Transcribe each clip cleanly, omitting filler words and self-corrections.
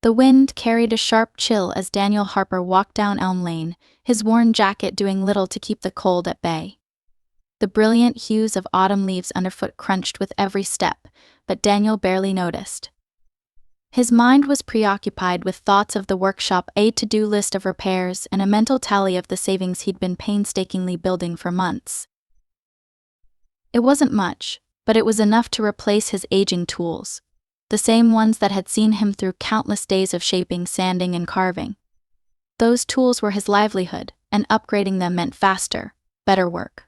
The wind carried a sharp chill as Daniel Harper walked down Elm Lane, his worn jacket doing little to keep the cold at bay. The brilliant hues of autumn leaves underfoot crunched with every step, but Daniel barely noticed. His mind was preoccupied with thoughts of the workshop, a to-do list of repairs, and a mental tally of the savings he'd been painstakingly building for months. It wasn't much, but it was enough to replace his aging tools, the same ones that had seen him through countless days of shaping, sanding, and carving. Those tools were his livelihood, and upgrading them meant faster, better work.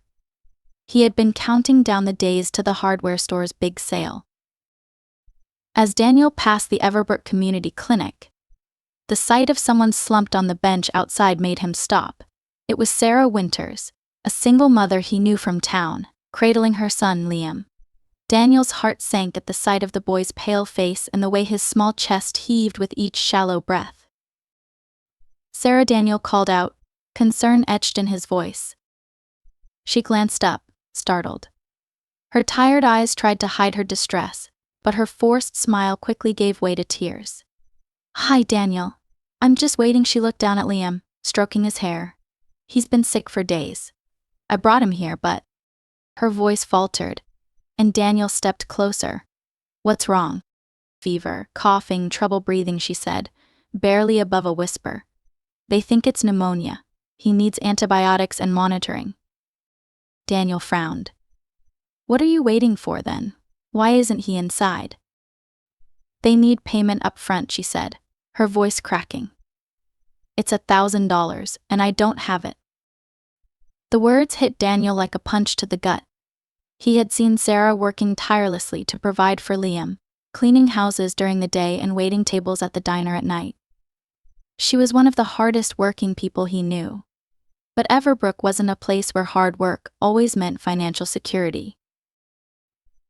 He had been counting down the days to the hardware store's big sale. As Daniel passed the Overheard Community Clinic, the sight of someone slumped on the bench outside made him stop. It was Sarah Winters, a single mother he knew from town, cradling her son Liam. Daniel's heart sank at the sight of the boy's pale face and the way his small chest heaved with each shallow breath. "Sarah," Daniel called out, concern etched in his voice. She glanced up, startled. Her tired eyes tried to hide her distress, but her forced smile quickly gave way to tears. "Hi, Daniel. I'm just waiting." She looked down at Liam, stroking his hair. "He's been sick for days. I brought him here, but..." Her voice faltered, and Daniel stepped closer. "What's wrong?" "Fever, coughing, trouble breathing," she said, barely above a whisper. "They think it's pneumonia. He needs antibiotics and monitoring." Daniel frowned. "What are you waiting for then? Why isn't he inside?" "They need payment up front," she said, her voice cracking. "It's $1,000, and I don't have it." The words hit Daniel like a punch to the gut. He had seen Sarah working tirelessly to provide for Liam, cleaning houses during the day and waiting tables at the diner at night. She was one of the hardest working people he knew. But Overheard wasn't a place where hard work always meant financial security.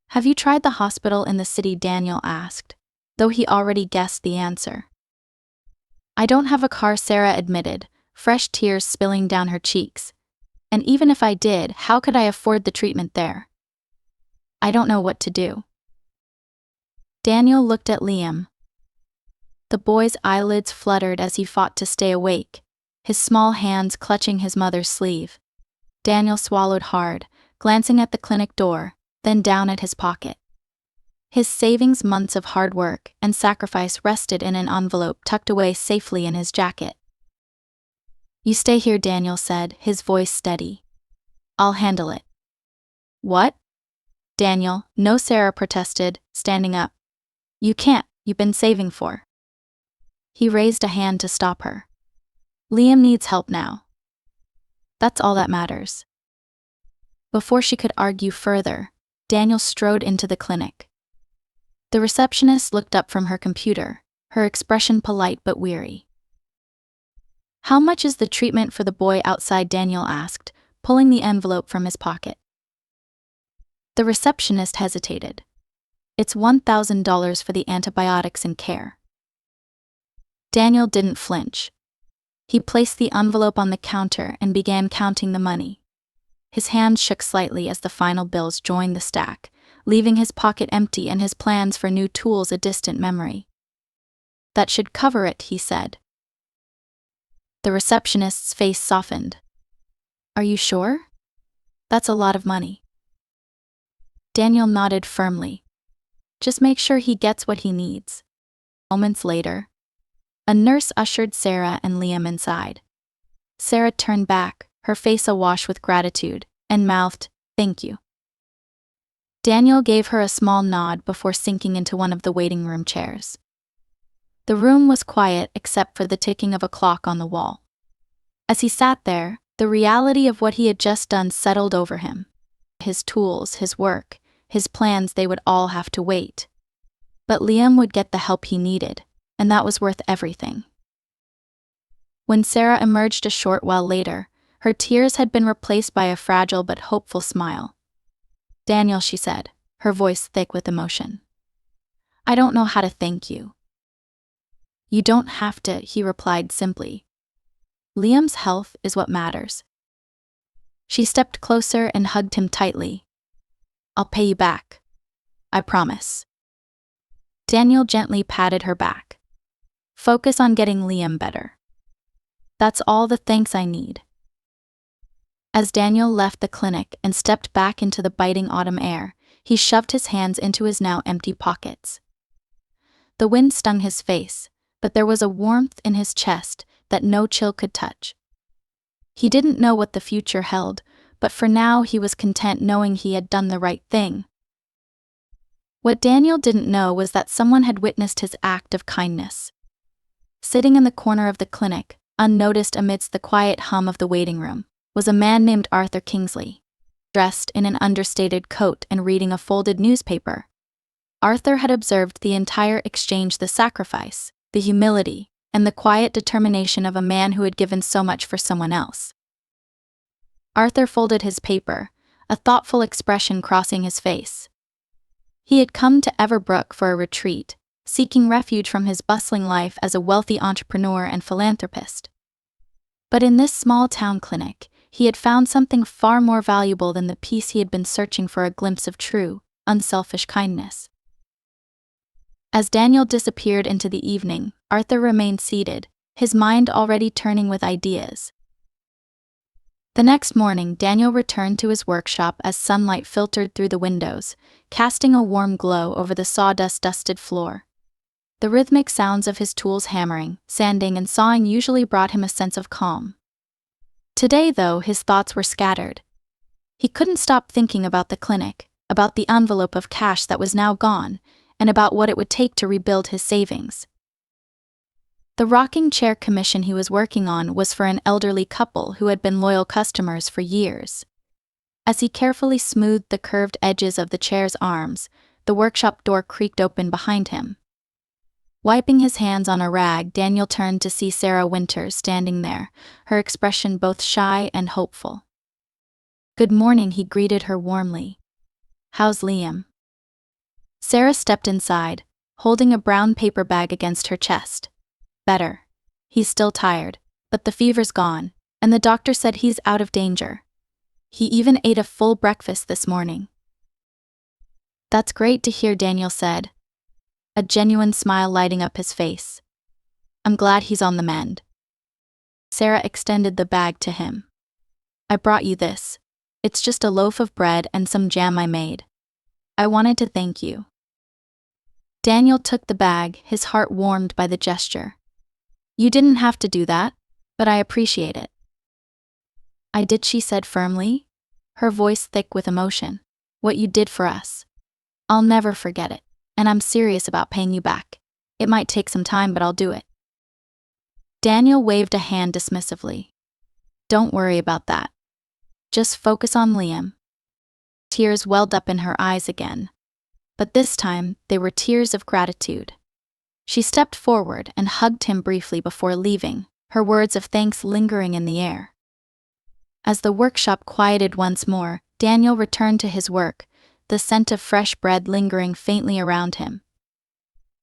"Have you tried the hospital in the city?" Daniel asked, though he already guessed the answer. "I don't have a car," Sarah admitted, fresh tears spilling down her cheeks. "And even if I did, how could I afford the treatment there? I don't know what to do." Daniel looked at Liam. The boy's eyelids fluttered as he fought to stay awake, his small hands clutching his mother's sleeve. Daniel swallowed hard, glancing at the clinic door, then down at his pocket. His savings, months of hard work and sacrifice, rested in an envelope tucked away safely in his jacket. "You stay here," Daniel said, his voice steady. "I'll handle it." "What?" "Daniel, no," Sarah protested, standing up. "You can't, you've been saving for..." He raised a hand to stop her. "Liam needs help now. That's all that matters." Before she could argue further, Daniel strode into the clinic. The receptionist looked up from her computer, her expression polite but weary. "How much is the treatment for the boy outside?" Daniel asked, pulling the envelope from his pocket. The receptionist hesitated. "It's $1,000 for the antibiotics and care." Daniel didn't flinch. He placed the envelope on the counter and began counting the money. His hand shook slightly as the final bills joined the stack, leaving his pocket empty and his plans for new tools a distant memory. "That should cover it," he said. The receptionist's face softened. "Are you sure? That's a lot of money." Daniel nodded firmly. "Just make sure he gets what he needs." Moments later, a nurse ushered Sarah and Liam inside. Sarah turned back, her face awash with gratitude, and mouthed, "Thank you." Daniel gave her a small nod before sinking into one of the waiting room chairs. The room was quiet except for the ticking of a clock on the wall. As he sat there, the reality of what he had just done settled over him. His tools, his work, his plans, they would all have to wait. But Liam would get the help he needed, and that was worth everything. When Sarah emerged a short while later, her tears had been replaced by a fragile but hopeful smile. "Daniel," she said, her voice thick with emotion. "I don't know how to thank you." "You don't have to," he replied simply. "Liam's health is what matters." She stepped closer and hugged him tightly. "I'll pay you back. I promise." Daniel gently patted her back. Focus on getting Liam better. That's all the thanks I need. As Daniel left the clinic and stepped back into the biting autumn air, he shoved his hands into his now empty pockets. The wind stung his face, but there was a warmth in his chest that no chill could touch. He didn't know what the future held, but for now he was content knowing he had done the right thing. What Daniel didn't know was that someone had witnessed his act of kindness. Sitting in the corner of the clinic, unnoticed amidst the quiet hum of the waiting room, was a man named Arthur Kingsley, dressed in an understated coat and reading a folded newspaper. Arthur had observed the entire exchange, the sacrifice, the humility, and the quiet determination of a man who had given so much for someone else. Arthur folded his paper, a thoughtful expression crossing his face. He had come to Everbrook for a retreat, seeking refuge from his bustling life as a wealthy entrepreneur and philanthropist. But in this small-town clinic, he had found something far more valuable than the peace he had been searching for, a glimpse of true, unselfish kindness. As Daniel disappeared into the evening, Arthur remained seated, his mind already turning with ideas. The next morning, Daniel returned to his workshop as sunlight filtered through the windows, casting a warm glow over the sawdust-dusted floor. The rhythmic sounds of his tools hammering, sanding, and sawing usually brought him a sense of calm. Today, though, his thoughts were scattered. He couldn't stop thinking about the clinic, about the envelope of cash that was now gone, and about what it would take to rebuild his savings. The rocking chair commission he was working on was for an elderly couple who had been loyal customers for years. As he carefully smoothed the curved edges of the chair's arms, the workshop door creaked open behind him. Wiping his hands on a rag, Daniel turned to see Sarah Winters standing there, her expression both shy and hopeful. "Good morning," he greeted her warmly. "How's Liam?" Sarah stepped inside, holding a brown paper bag against her chest. "Better. He's still tired, but the fever's gone, and the doctor said he's out of danger. He even ate a full breakfast this morning." "That's great to hear," Daniel said, a genuine smile lighting up his face. "I'm glad he's on the mend." Sarah extended the bag to him. "I brought you this. It's just a loaf of bread and some jam I made. I wanted to thank you." Daniel took the bag, his heart warmed by the gesture. "You didn't have to do that, but I appreciate it." "I did," she said firmly, her voice thick with emotion. "What you did for us. I'll never forget it, and I'm serious about paying you back. It might take some time, but I'll do it." Daniel waved a hand dismissively. "Don't worry about that. Just focus on Liam." Tears welled up in her eyes again, but this time they were tears of gratitude. She stepped forward and hugged him briefly before leaving, her words of thanks lingering in the air. As the workshop quieted once more, Daniel returned to his work, the scent of fresh bread lingering faintly around him.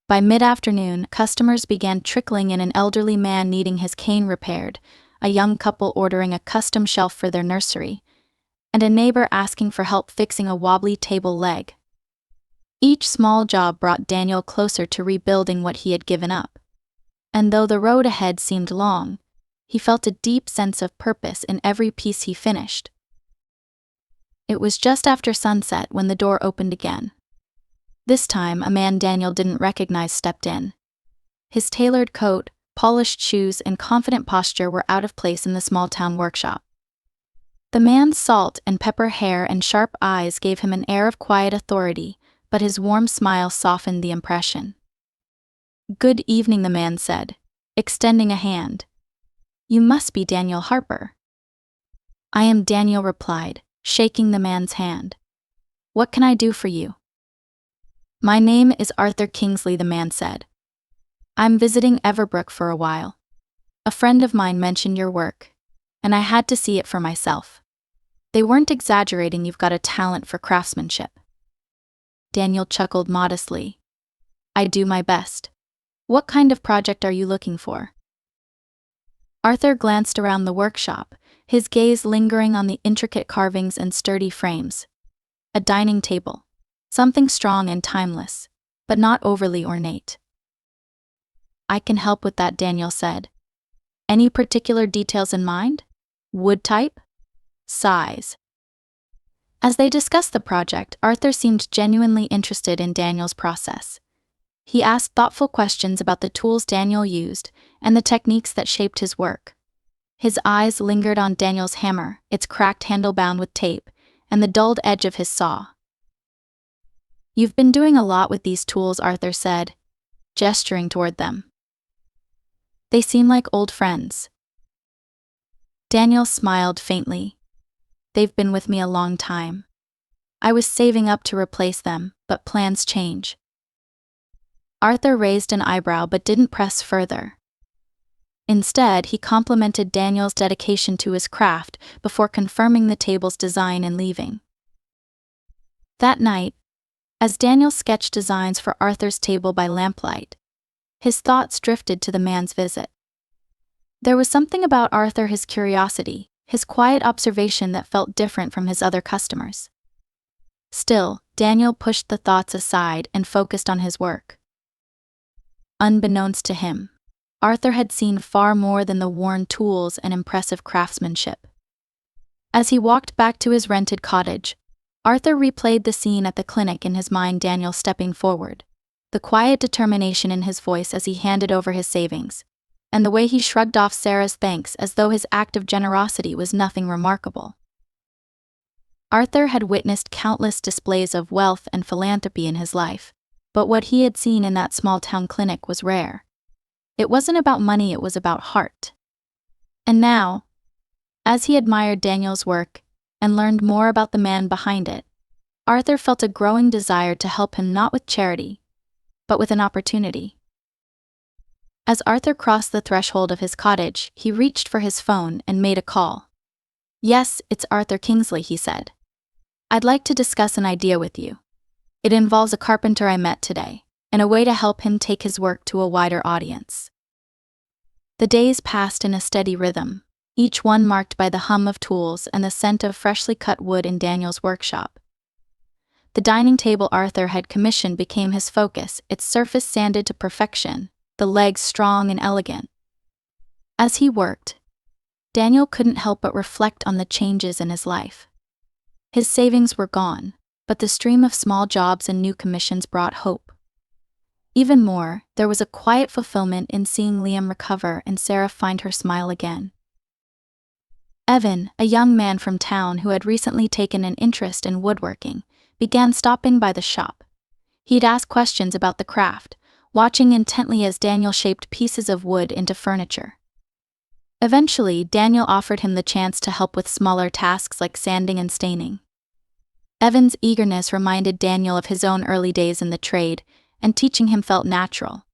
By mid-afternoon, customers began trickling in, an elderly man needing his cane repaired, a young couple ordering a custom shelf for their nursery, and a neighbor asking for help fixing a wobbly table leg. Each small job brought Daniel closer to rebuilding what he had given up. And though the road ahead seemed long, he felt a deep sense of purpose in every piece he finished. It was just after sunset when the door opened again. This time, a man Daniel didn't recognize stepped in. His tailored coat, polished shoes, and confident posture were out of place in the small-town workshop. The man's salt and pepper hair and sharp eyes gave him an air of quiet authority, but his warm smile softened the impression. "Good evening," the man said, extending a hand. "You must be Daniel Harper." "I am," Daniel replied, shaking the man's hand. "What can I do for you?" "My name is Arthur Kingsley," the man said. "I'm visiting Everbrook for a while. A friend of mine mentioned your work, and I had to see it for myself. They weren't exaggerating. You've got a talent for craftsmanship." Daniel chuckled modestly. "I do my best. What kind of project are you looking for?" Arthur glanced around the workshop, his gaze lingering on the intricate carvings and sturdy frames. A dining table. Something strong and timeless, but not overly ornate. I can help with that, Daniel said. Any particular details in mind? Wood type? Size? As they discussed the project, Arthur seemed genuinely interested in Daniel's process. He asked thoughtful questions about the tools Daniel used and the techniques that shaped his work. His eyes lingered on Daniel's hammer, its cracked handle bound with tape, and the dulled edge of his saw. You've been doing a lot with these tools, Arthur said, gesturing toward them. They seem like old friends. Daniel smiled faintly. They've been with me a long time. I was saving up to replace them, but plans change. Arthur raised an eyebrow but didn't press further. Instead, he complimented Daniel's dedication to his craft before confirming the table's design and leaving. That night, as Daniel sketched designs for Arthur's table by lamplight, his thoughts drifted to the man's visit. There was something about Arthur, his curiosity, his quiet observation that felt different from his other customers. Still, Daniel pushed the thoughts aside and focused on his work. Unbeknownst to him, Arthur had seen far more than the worn tools and impressive craftsmanship. As he walked back to his rented cottage, Arthur replayed the scene at the clinic in his mind, Daniel stepping forward, the quiet determination in his voice as he handed over his savings, and the way he shrugged off Sarah's thanks as though his act of generosity was nothing remarkable. Arthur had witnessed countless displays of wealth and philanthropy in his life, but what he had seen in that small-town clinic was rare. It wasn't about money, it was about heart. And now, as he admired Daniel's work and learned more about the man behind it, Arthur felt a growing desire to help him, not with charity, but with an opportunity. As Arthur crossed the threshold of his cottage, he reached for his phone and made a call. "Yes, it's Arthur Kingsley," he said. "I'd like to discuss an idea with you. It involves a carpenter I met today, and a way to help him take his work to a wider audience." The days passed in a steady rhythm, each one marked by the hum of tools and the scent of freshly cut wood in Daniel's workshop. The dining table Arthur had commissioned became his focus, its surface sanded to perfection, the legs strong and elegant. As he worked, Daniel couldn't help but reflect on the changes in his life. His savings were gone, but the stream of small jobs and new commissions brought hope. Even more, there was a quiet fulfillment in seeing Liam recover and Sarah find her smile again. Evan, a young man from town who had recently taken an interest in woodworking, began stopping by the shop. He'd ask questions about the craft, watching intently as Daniel shaped pieces of wood into furniture. Eventually, Daniel offered him the chance to help with smaller tasks like sanding and staining. Evan's eagerness reminded Daniel of his own early days in the trade, and teaching him felt natural.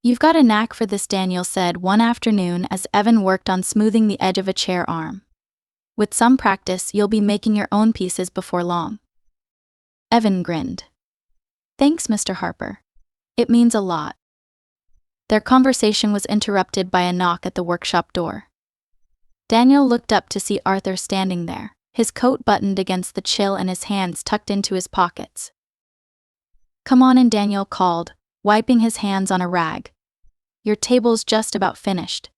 "You've got a knack for this," Daniel said one afternoon as Evan worked on smoothing the edge of a chair arm. "With some practice, you'll be making your own pieces before long." Evan grinned. "Thanks, Mr. Harper. It means a lot." Their conversation was interrupted by a knock at the workshop door. Daniel looked up to see Arthur standing there, his coat buttoned against the chill and his hands tucked into his pockets. "Come on in," Daniel called, wiping his hands on a rag. "Your table's just about finished."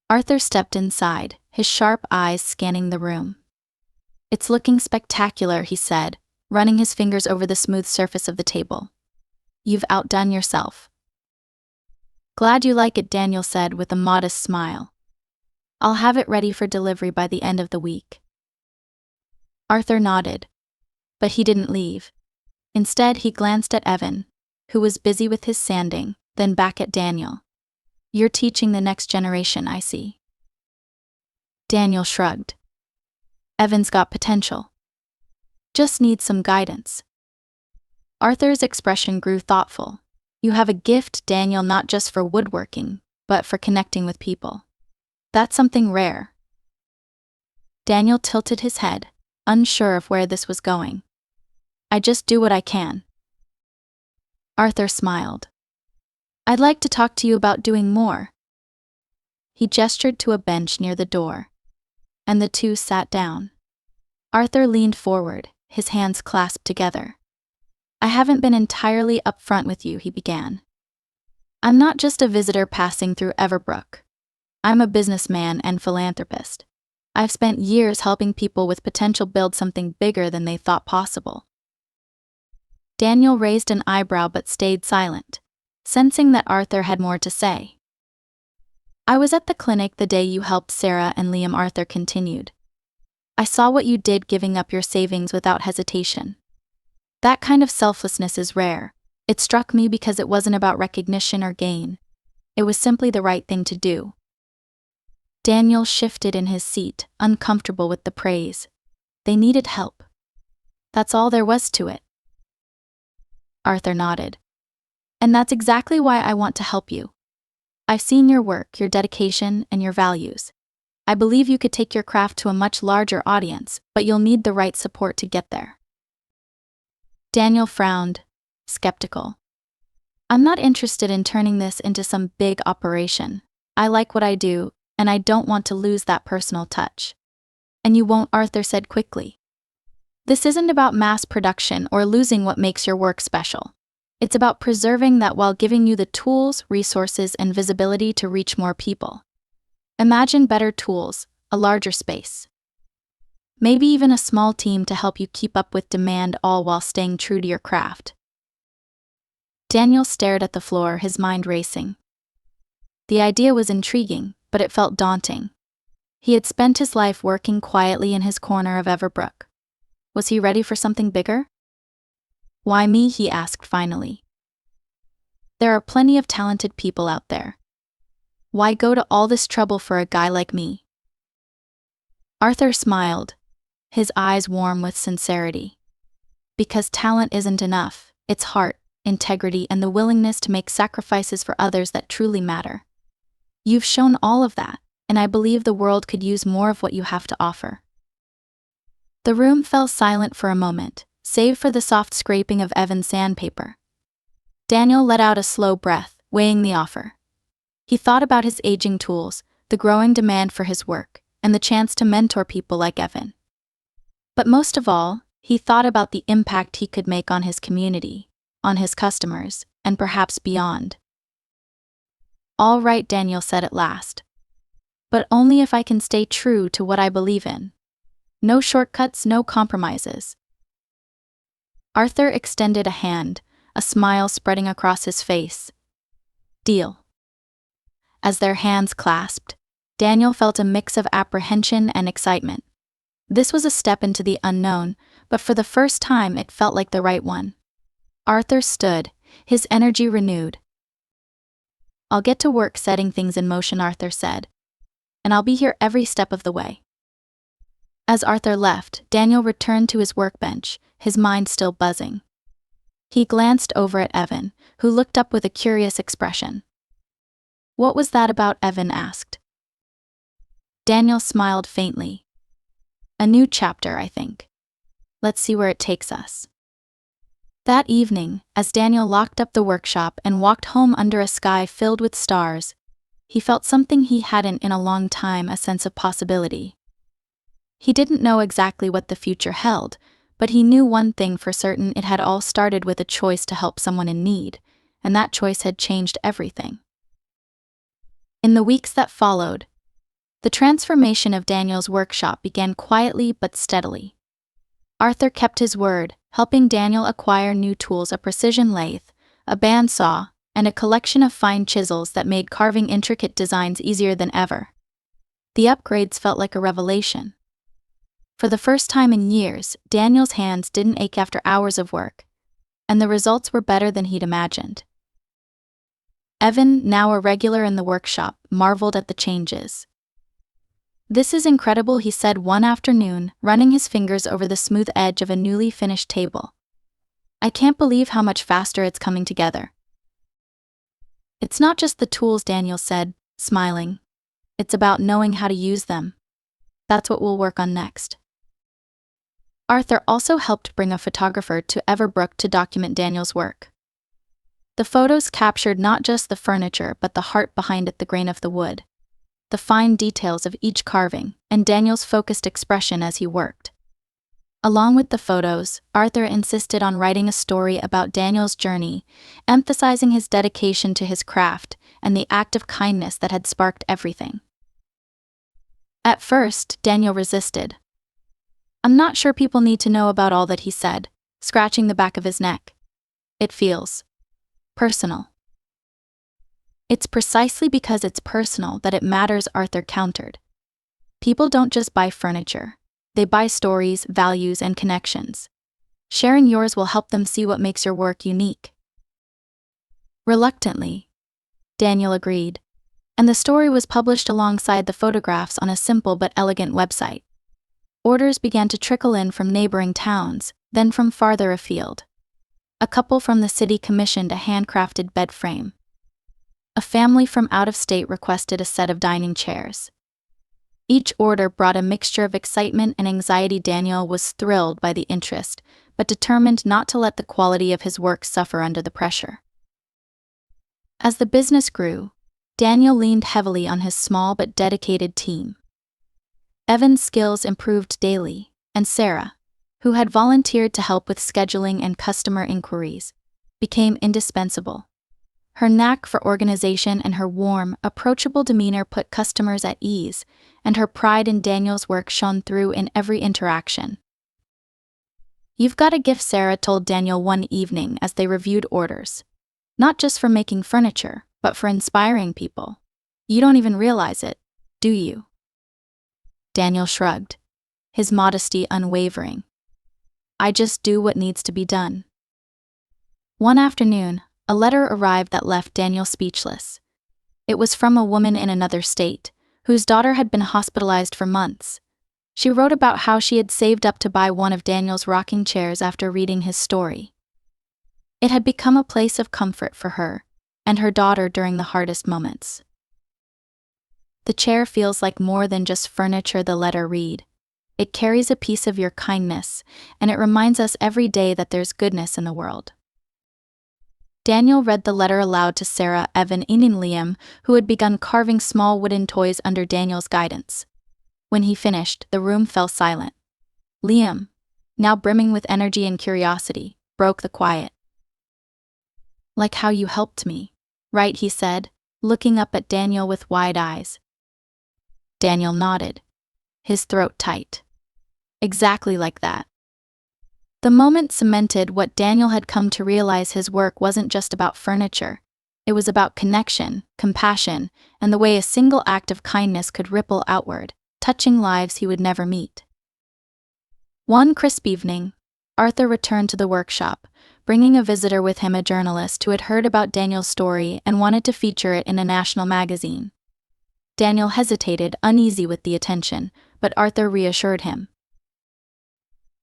Arthur stepped inside, his sharp eyes scanning the room. "It's looking spectacular," he said, running his fingers over the smooth surface of the table. "You've outdone yourself." "Glad you like it," Daniel said with a modest smile. "I'll have it ready for delivery by the end of the week." Arthur nodded. But he didn't leave. Instead, he glanced at Evan, who was busy with his sanding, then back at Daniel. "You're teaching the next generation, I see." Daniel shrugged. "Evan's got potential. Just needs some guidance." Arthur's expression grew thoughtful. "You have a gift, Daniel, not just for woodworking, but for connecting with people. That's something rare." Daniel tilted his head, unsure of where this was going. "I just do what I can." Arthur smiled. "I'd like to talk to you about doing more." He gestured to a bench near the door, and the two sat down. Arthur leaned forward, his hands clasped together. "I haven't been entirely upfront with you," he began. I'm not just a visitor passing through Everbrook. I'm a businessman and philanthropist. I've spent years helping people with potential build something bigger than they thought possible. Daniel raised an eyebrow but stayed silent, sensing that Arthur had more to say. I was at the clinic the day you helped Sarah and Liam, Arthur continued. I saw what you did, giving up your savings without hesitation. That kind of selflessness is rare. It struck me because it wasn't about recognition or gain. It was simply the right thing to do. Daniel shifted in his seat, uncomfortable with the praise. They needed help. That's all there was to it. Arthur nodded. And that's exactly why I want to help you. I've seen your work, your dedication, and your values. I believe you could take your craft to a much larger audience, but you'll need the right support to get there. Daniel frowned, skeptical. I'm not interested in turning this into some big operation. I like what I do, and I don't want to lose that personal touch. And you won't, Arthur said quickly. This isn't about mass production or losing what makes your work special. It's about preserving that while giving you the tools, resources, and visibility to reach more people. Imagine better tools, a larger space. Maybe even a small team to help you keep up with demand, all while staying true to your craft. Daniel stared at the floor, his mind racing. The idea was intriguing, but it felt daunting. He had spent his life working quietly in his corner of Everbrook. Was he ready for something bigger? Why me? He asked finally. There are plenty of talented people out there. Why go to all this trouble for a guy like me? Arthur smiled, his eyes warm with sincerity. Because talent isn't enough, it's heart, integrity, and the willingness to make sacrifices for others that truly matter. You've shown all of that, and I believe the world could use more of what you have to offer. The room fell silent for a moment, save for the soft scraping of Evan's sandpaper. Daniel let out a slow breath, weighing the offer. He thought about his aging tools, the growing demand for his work, and the chance to mentor people like Evan. But most of all, he thought about the impact he could make on his community, on his customers, and perhaps beyond. All right, Daniel said at last. But only if I can stay true to what I believe in. No shortcuts, no compromises. Arthur extended a hand, a smile spreading across his face. Deal. As their hands clasped, Daniel felt a mix of apprehension and excitement. This was a step into the unknown, but for the first time it felt like the right one. Arthur stood, his energy renewed. I'll get to work setting things in motion, Arthur said. And I'll be here every step of the way. As Arthur left, Daniel returned to his workbench, his mind still buzzing. He glanced over at Evan, who looked up with a curious expression. What was that about? Evan asked. Daniel smiled faintly. A new chapter, I think. Let's see where it takes us. That evening, as Daniel locked up the workshop and walked home under a sky filled with stars, he felt something he hadn't in a long time, a sense of possibility. He didn't know exactly what the future held, but he knew one thing for certain: it had all started with a choice to help someone in need, and that choice had changed everything. In the weeks that followed, the transformation of Daniel's workshop began quietly but steadily. Arthur kept his word, helping Daniel acquire new tools: a precision lathe, a bandsaw, and a collection of fine chisels that made carving intricate designs easier than ever. The upgrades felt like a revelation. For the first time in years, Daniel's hands didn't ache after hours of work, and the results were better than he'd imagined. Evan, now a regular in the workshop, marveled at the changes. This is incredible, he said one afternoon, running his fingers over the smooth edge of a newly finished table. I can't believe how much faster it's coming together. It's not just the tools, Daniel said, smiling. It's about knowing how to use them. That's what we'll work on next. Arthur also helped bring a photographer to Everbrook to document Daniel's work. The photos captured not just the furniture but the heart behind it: the grain of the wood, the fine details of each carving, and Daniel's focused expression as he worked. Along with the photos, Arthur insisted on writing a story about Daniel's journey, emphasizing his dedication to his craft and the act of kindness that had sparked everything. At first, Daniel resisted. "I'm not sure people need to know about all that," he said, scratching the back of his neck. "It feels personal." "It's precisely because it's personal that it matters," Arthur countered. "People don't just buy furniture. They buy stories, values, and connections. Sharing yours will help them see what makes your work unique." Reluctantly, Daniel agreed, and the story was published alongside the photographs on a simple but elegant website. Orders began to trickle in from neighboring towns, then from farther afield. A couple from the city commissioned a handcrafted bed frame. A family from out of state requested a set of dining chairs. Each order brought a mixture of excitement and anxiety. Daniel was thrilled by the interest, but determined not to let the quality of his work suffer under the pressure. As the business grew, Daniel leaned heavily on his small but dedicated team. Evan's skills improved daily, and Sarah, who had volunteered to help with scheduling and customer inquiries, became indispensable. Her knack for organization and her warm, approachable demeanor put customers at ease, and her pride in Daniel's work shone through in every interaction. "You've got a gift," Sarah told Daniel one evening as they reviewed orders. "Not just for making furniture, but for inspiring people. You don't even realize it, do you?" Daniel shrugged, his modesty unwavering. "I just do what needs to be done." One afternoon, a letter arrived that left Daniel speechless. It was from a woman in another state, whose daughter had been hospitalized for months. She wrote about how she had saved up to buy one of Daniel's rocking chairs after reading his story. It had become a place of comfort for her and her daughter during the hardest moments. "The chair feels like more than just furniture," the letter read. "It carries a piece of your kindness, and it reminds us every day that there's goodness in the world." Daniel read the letter aloud to Sarah, Evan, and Liam, who had begun carving small wooden toys under Daniel's guidance. When he finished, the room fell silent. Liam, now brimming with energy and curiosity, broke the quiet. "Like how you helped me, right?" he said, looking up at Daniel with wide eyes. Daniel nodded, his throat tight. "Exactly like that." The moment cemented what Daniel had come to realize: his work wasn't just about furniture. It was about connection, compassion, and the way a single act of kindness could ripple outward, touching lives he would never meet. One crisp evening, Arthur returned to the workshop, bringing a visitor with him, a journalist who had heard about Daniel's story and wanted to feature it in a national magazine. Daniel hesitated, uneasy with the attention, but Arthur reassured him.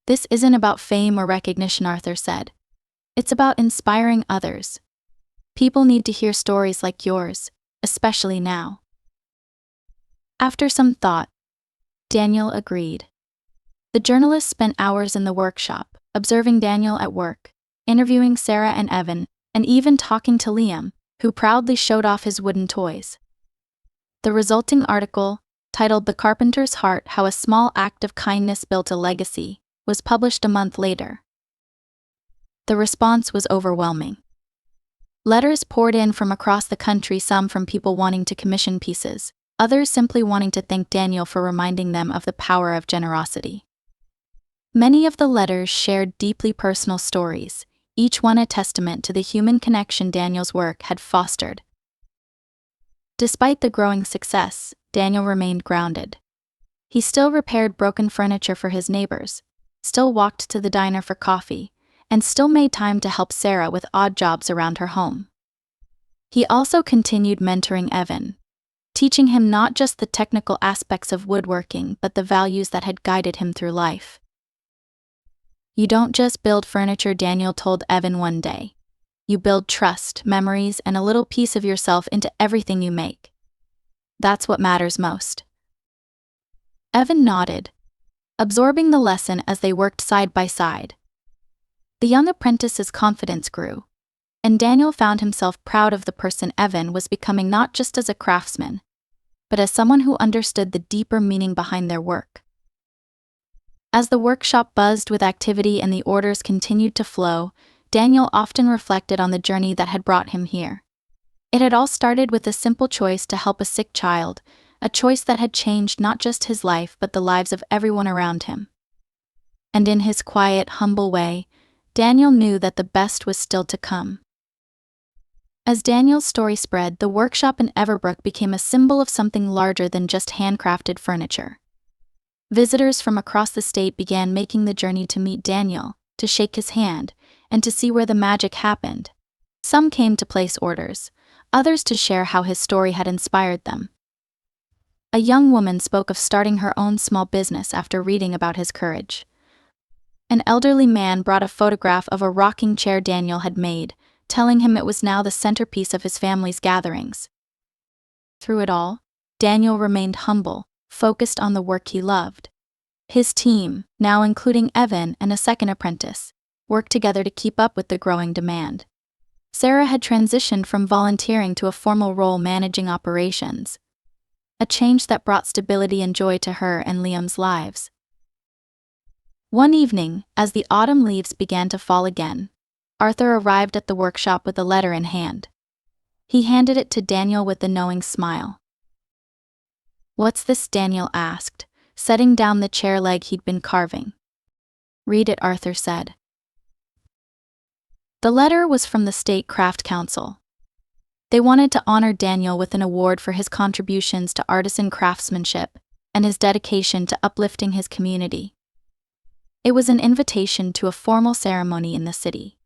"This isn't about fame or recognition," Arthur said. "It's about inspiring others. People need to hear stories like yours, especially now." After some thought, Daniel agreed. The journalist spent hours in the workshop, observing Daniel at work, interviewing Sarah and Evan, and even talking to Liam, who proudly showed off his wooden toys. The resulting article, titled "The Carpenter's Heart: How a Small Act of Kindness Built a Legacy," was published a month later. The response was overwhelming. Letters poured in from across the country, some from people wanting to commission pieces, others simply wanting to thank Daniel for reminding them of the power of generosity. Many of the letters shared deeply personal stories, each one a testament to the human connection Daniel's work had fostered. Despite the growing success, Daniel remained grounded. He still repaired broken furniture for his neighbors, still walked to the diner for coffee, and still made time to help Sarah with odd jobs around her home. He also continued mentoring Evan, teaching him not just the technical aspects of woodworking but the values that had guided him through life. "You don't just build furniture," Daniel told Evan one day. "You build trust, memories, and a little piece of yourself into everything you make. That's what matters most." Evan nodded, absorbing the lesson as they worked side by side. The young apprentice's confidence grew, and Daniel found himself proud of the person Evan was becoming, not just as a craftsman, but as someone who understood the deeper meaning behind their work. As the workshop buzzed with activity and the orders continued to flow, Daniel often reflected on the journey that had brought him here. It had all started with a simple choice to help a sick child, a choice that had changed not just his life but the lives of everyone around him. And in his quiet, humble way, Daniel knew that the best was still to come. As Daniel's story spread, the workshop in Everbrook became a symbol of something larger than just handcrafted furniture. Visitors from across the state began making the journey to meet Daniel, to shake his hand, and to see where the magic happened. Some came to place orders, others to share how his story had inspired them. A young woman spoke of starting her own small business after reading about his courage. An elderly man brought a photograph of a rocking chair Daniel had made, telling him it was now the centerpiece of his family's gatherings. Through it all, Daniel remained humble, focused on the work he loved. His team, now including Evan and a second apprentice, worked together to keep up with the growing demand. Sarah had transitioned from volunteering to a formal role managing operations, a change that brought stability and joy to her and Liam's lives. One evening, as the autumn leaves began to fall again, Arthur arrived at the workshop with a letter in hand. He handed it to Daniel with a knowing smile. "What's this?" Daniel asked, setting down the chair leg he'd been carving. "Read it," Arthur said. The letter was from the State Craft Council. They wanted to honor Daniel with an award for his contributions to artisan craftsmanship and his dedication to uplifting his community. It was an invitation to a formal ceremony in the city,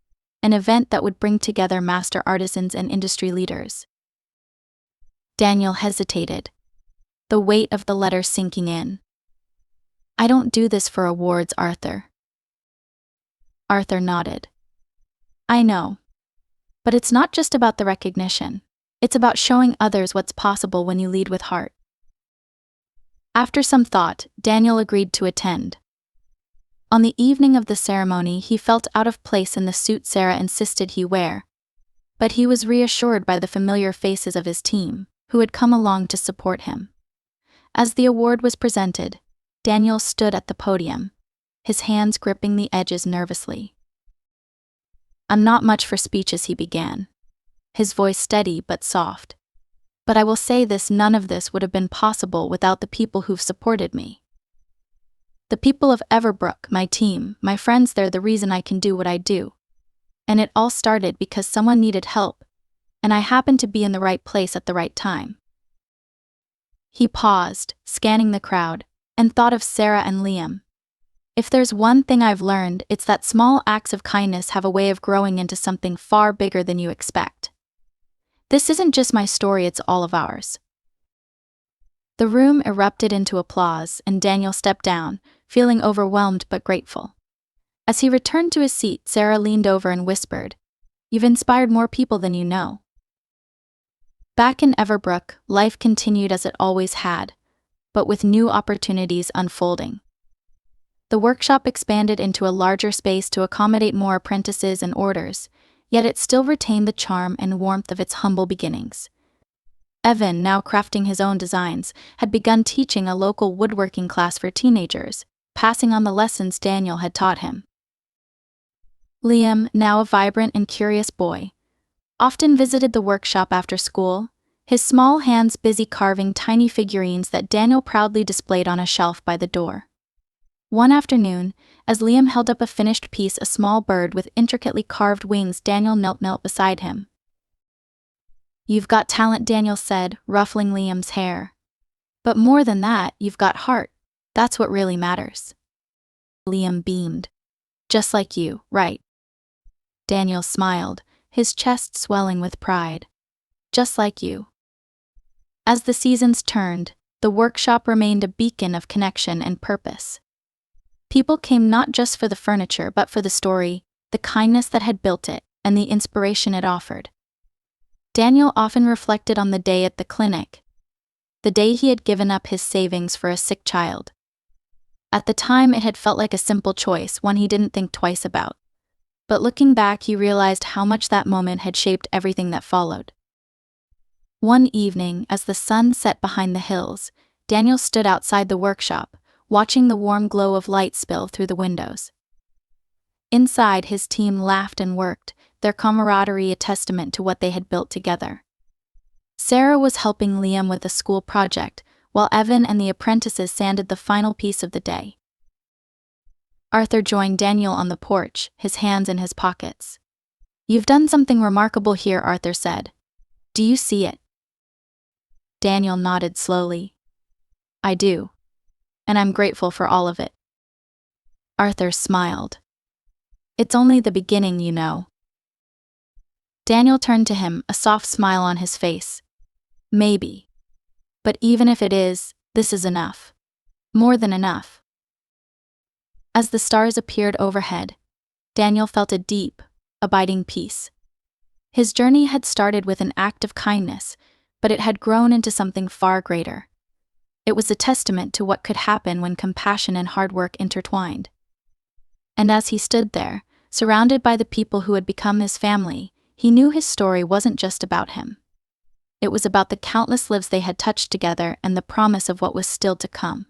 an event that would bring together master artisans and industry leaders. Daniel hesitated, the weight of the letter sinking in. "I don't do this for awards, Arthur." Arthur nodded. "I know. But it's not just about the recognition. It's about showing others what's possible when you lead with heart." After some thought, Daniel agreed to attend. On the evening of the ceremony, he felt out of place in the suit Sarah insisted he wear. But he was reassured by the familiar faces of his team, who had come along to support him. As the award was presented, Daniel stood at the podium, his hands gripping the edges nervously. "I'm not much for speeches," he began, his voice steady but soft. "But I will say this: none of this would have been possible without the people who've supported me. The people of Everbrook, my team, my friends, they're the reason I can do what I do. And it all started because someone needed help, and I happened to be in the right place at the right time." He paused, scanning the crowd, and thought of Sarah and Liam. "If there's one thing I've learned, it's that small acts of kindness have a way of growing into something far bigger than you expect. This isn't just my story, it's all of ours." The room erupted into applause, and Daniel stepped down, feeling overwhelmed but grateful. As he returned to his seat, Sarah leaned over and whispered, "You've inspired more people than you know." Back in Everbrook, life continued as it always had, but with new opportunities unfolding. The workshop expanded into a larger space to accommodate more apprentices and orders, yet it still retained the charm and warmth of its humble beginnings. Evan, now crafting his own designs, had begun teaching a local woodworking class for teenagers, passing on the lessons Daniel had taught him. Liam, now a vibrant and curious boy, often visited the workshop after school, his small hands busy carving tiny figurines that Daniel proudly displayed on a shelf by the door. One afternoon, as Liam held up a finished piece, a small bird with intricately carved wings, Daniel knelt beside him. "You've got talent," Daniel said, ruffling Liam's hair. "But more than that, you've got heart. That's what really matters." Liam beamed. "Just like you, right?" Daniel smiled, his chest swelling with pride. "Just like you." As the seasons turned, the workshop remained a beacon of connection and purpose. People came not just for the furniture but for the story, the kindness that had built it, and the inspiration it offered. Daniel often reflected on the day at the clinic, the day he had given up his savings for a sick child. At the time it had felt like a simple choice, one he didn't think twice about. But looking back, he realized how much that moment had shaped everything that followed. One evening, as the sun set behind the hills, Daniel stood outside the workshop, watching the warm glow of light spill through the windows. Inside, his team laughed and worked, their camaraderie a testament to what they had built together. Sarah was helping Liam with a school project, while Evan and the apprentices sanded the final piece of the day. Arthur joined Daniel on the porch, his hands in his pockets. "You've done something remarkable here," Arthur said. "Do you see it?" Daniel nodded slowly. "I do. And I'm grateful for all of it." Arthur smiled. "It's only the beginning, you know." Daniel turned to him, a soft smile on his face. "Maybe. But even if it is, this is enough. More than enough." As the stars appeared overhead, Daniel felt a deep, abiding peace. His journey had started with an act of kindness, but it had grown into something far greater. It was a testament to what could happen when compassion and hard work intertwined. And as he stood there, surrounded by the people who had become his family, he knew his story wasn't just about him. It was about the countless lives they had touched together and the promise of what was still to come.